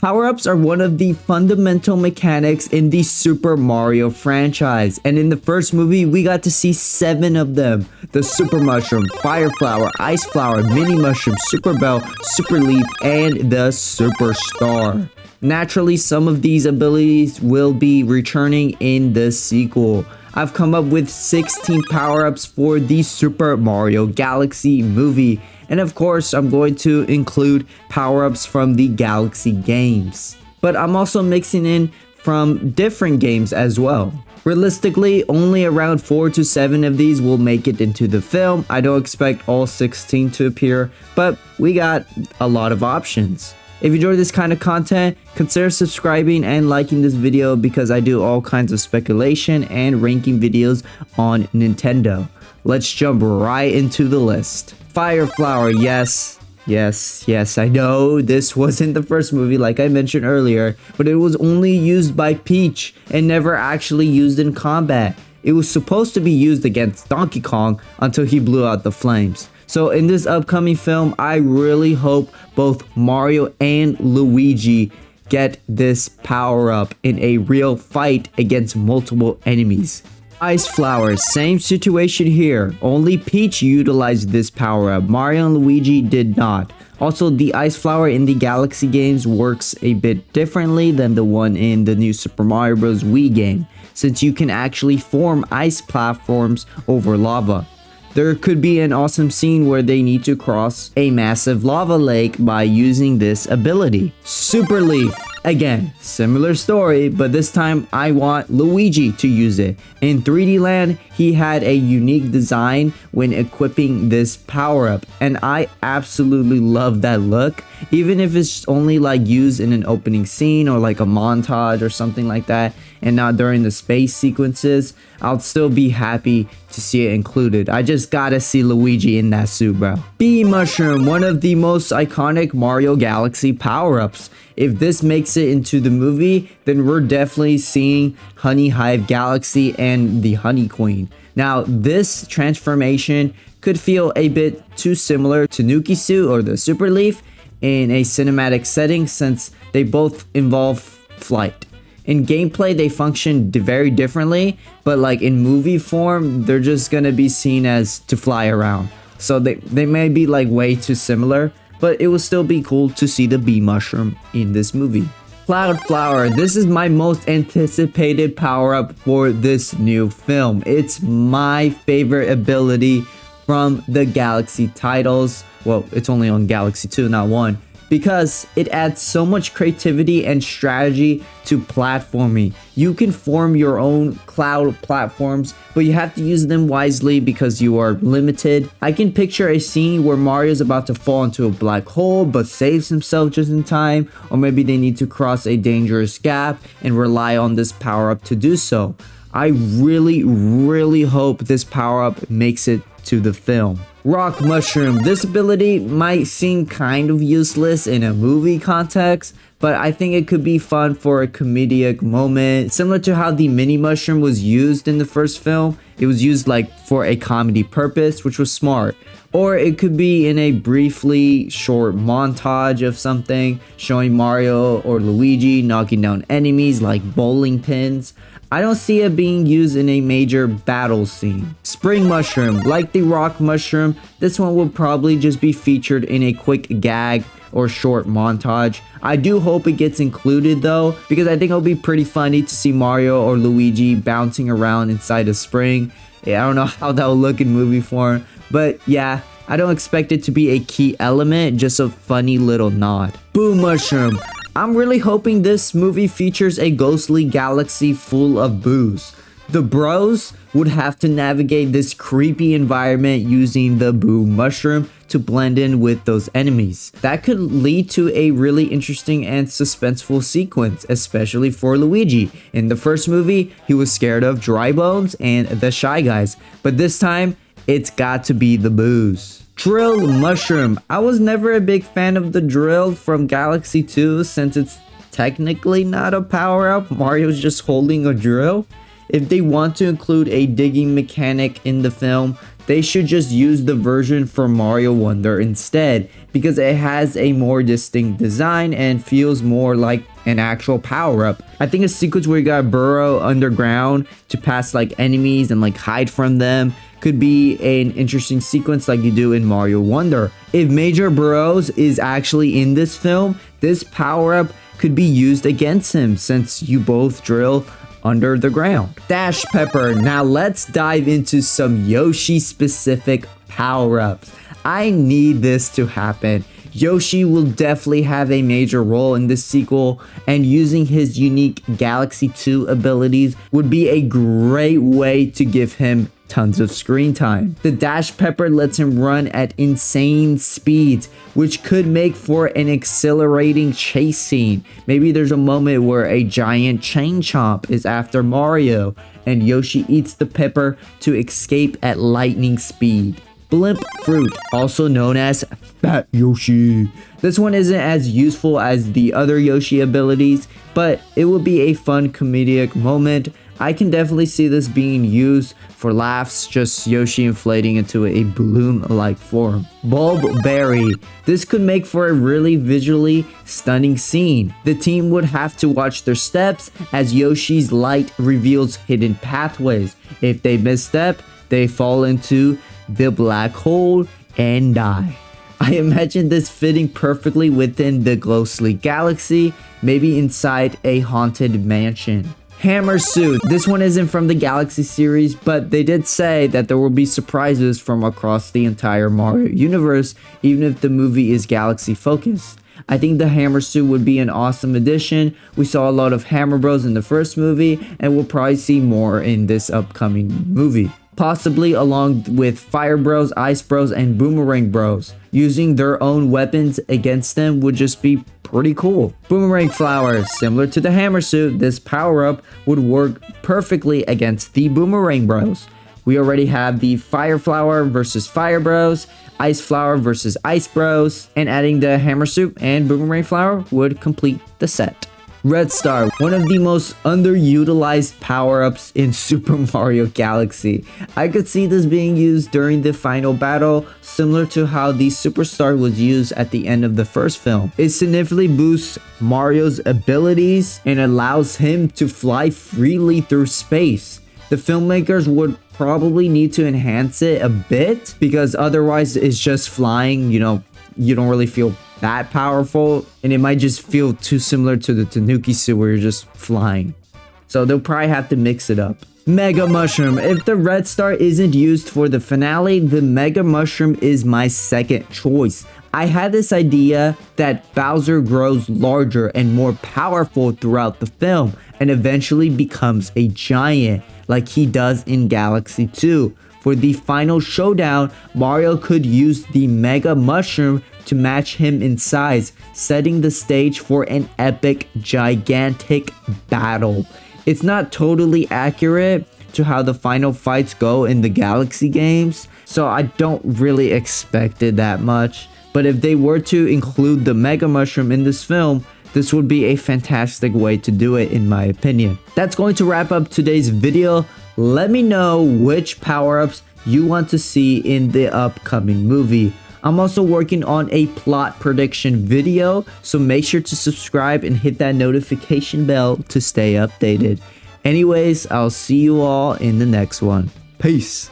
Power-ups are one of the fundamental mechanics in the Super Mario franchise, and in the first movie we got to see 7 of them. The Super Mushroom, Fire Flower, Ice Flower, Mini Mushroom, Super Bell, Super Leaf, and the Super Star. Naturally, some of these abilities will be returning in the sequel. I've come up with 16 power-ups for the Super Mario Galaxy movie. And of course, I'm going to include power-ups from the Galaxy games. But I'm also mixing in from different games as well. Realistically, only around 4 to 7 of these will make it into the film. I don't expect all 16 to appear, but we got a lot of options. If you enjoy this kind of content, consider subscribing and liking this video because I do all kinds of speculation and ranking videos on Nintendo. Let's jump right into the list. Fire Flower, yes, I know this wasn't the first movie like I mentioned earlier, but it was only used by Peach and never actually used in combat. It was supposed to be used against Donkey Kong until he blew out the flames. So in this upcoming film, I really hope both Mario and Luigi get this power up in a real fight against multiple enemies. Ice Flower, same situation here. Only Peach utilized this power up. Mario and Luigi did not. Also, the Ice Flower in the Galaxy games works a bit differently than the one in the new Super Mario Bros. Wii game, since you can actually form ice platforms over lava. There could be an awesome scene where they need to cross a massive lava lake by using this ability. Super Leaf. Again, similar story, but this time I want Luigi to use it. In 3D Land, he had a unique design when equipping this power-up, and I absolutely love that look. Even if it's only like used in an opening scene or like a montage or something like that, and not during the space sequences, I'll still be happy to see it included. I just gotta see Luigi in that suit, bro. Bee Mushroom, one of the most iconic Mario Galaxy power-ups. If this makes it into the movie, then we're definitely seeing Honey Hive Galaxy and the Honey Queen. Now, this transformation could feel a bit too similar to Nuki Suit or the Super Leaf in a cinematic setting since they both involve flight. In gameplay, they function very differently, but like in movie form, they're just gonna be seen as to fly around. So they may be like way too similar, but it will still be cool to see the bee mushroom in this movie. Cloud Flower, this is my most anticipated power-up for this new film. It's my favorite ability from the Galaxy titles. Well, it's only on Galaxy 2, not 1. Because it adds so much creativity and strategy to platforming. You can form your own cloud platforms, but you have to use them wisely because you are limited. I can picture a scene where Mario's about to fall into a black hole but saves himself just in time, or maybe they need to cross a dangerous gap and rely on this power-up to do so. I really hope this power-up makes it to the film. Rock Mushroom. This ability might seem kind of useless in a movie context, but I think it could be fun for a comedic moment. Similar to how the Mini Mushroom was used in the first film, it was used like for a comedy purpose, which was smart. Or it could be in a briefly short montage of something, showing Mario or Luigi knocking down enemies like bowling pins. I don't see it being used in a major battle scene. Spring Mushroom. Like the Rock Mushroom, this one will probably just be featured in a quick gag or short montage. I do hope it gets included though, because I think it'll be pretty funny to see Mario or Luigi bouncing around inside a spring. I don't know how that will look in movie form, but yeah, I don't expect it to be a key element, just a funny little nod. Boo Mushroom. I'm really hoping this movie features a ghostly galaxy full of boos. The bros would have to navigate this creepy environment using the Boo Mushroom to blend in with those enemies. That could lead to a really interesting and suspenseful sequence, especially for Luigi. In the first movie, he was scared of Dry Bones and the Shy Guys, but this time, it's got to be the Boos. Drill Mushroom. I was never a big fan of the drill from Galaxy 2 since it's technically not a power-up. Mario's just holding a drill. If they want to include a digging mechanic in the film, they should just use the version for Mario Wonder instead, because it has a more distinct design and feels more like an actual power-up. I think a sequence where you gotta burrow underground to pass like enemies and like hide from them could be an interesting sequence like you do in Mario Wonder. If Major Burrows is actually in this film, this power-up could be used against him since you both drill under the ground. Dash Pepper. Now let's dive into some Yoshi specific power-ups. I need this to happen. Yoshi will definitely have a major role in this sequel, and using his unique Galaxy 2 abilities would be a great way to give him tons of screen time. The Dash Pepper lets him run at insane speeds, which could make for an exhilarating chase scene. Maybe there's a moment where a giant chain chomp is after Mario, and Yoshi eats the pepper to escape at lightning speed. Blimp Fruit, also known as Fat Yoshi. This one isn't as useful as the other Yoshi abilities, but it will be a fun comedic moment. I can definitely see this being used for laughs, just Yoshi inflating into a balloon-like form. Bulb Berry. This could make for a really visually stunning scene. The team would have to watch their steps as Yoshi's light reveals hidden pathways. If they misstep, they fall into the black hole and die. I imagine this fitting perfectly within the ghostly galaxy, maybe inside a haunted mansion. Hammer Suit. This one isn't from the Galaxy series, but they did say that there will be surprises from across the entire Mario universe, even if the movie is Galaxy focused. I think the Hammer Suit would be an awesome addition. We saw a lot of Hammer Bros in the first movie, and we'll probably see more in this upcoming movie. Possibly along with Fire Bros, Ice Bros, and Boomerang Bros. Using their own weapons against them would just be pretty cool. Boomerang Flower. Similar to the Hammer Suit, this power-up would work perfectly against the Boomerang Bros. We already have the Fire Flower versus Fire Bros, Ice Flower versus Ice Bros, and adding the Hammer Suit and Boomerang Flower would complete the set. Red Star, one of the most underutilized power-ups in Super Mario Galaxy. I could see this being used during the final battle, similar to how the Superstar was used at the end of the first film. It significantly boosts Mario's abilities and allows him to fly freely through space. The filmmakers would probably need to enhance it a bit, because otherwise it's just flying, you don't really feel that powerful, and it might just feel too similar to the Tanuki suit where you're just flying. So they'll probably have to mix it up. Mega Mushroom. If the Red Star isn't used for the finale, the Mega Mushroom is my second choice. I had this idea that Bowser grows larger and more powerful throughout the film and eventually becomes a giant like he does in Galaxy 2. For the final showdown, Mario could use the Mega Mushroom to match him in size, setting the stage for an epic, gigantic battle. It's not totally accurate to how the final fights go in the Galaxy games, so I don't really expect it that much. But if they were to include the Mega Mushroom in this film, this would be a fantastic way to do it, in my opinion. That's going to wrap up today's video. Let me know which power-ups you want to see in the upcoming movie. I'm also working on a plot prediction video, so make sure to subscribe and hit that notification bell to stay updated. Anyways, I'll see you all in the next one. Peace.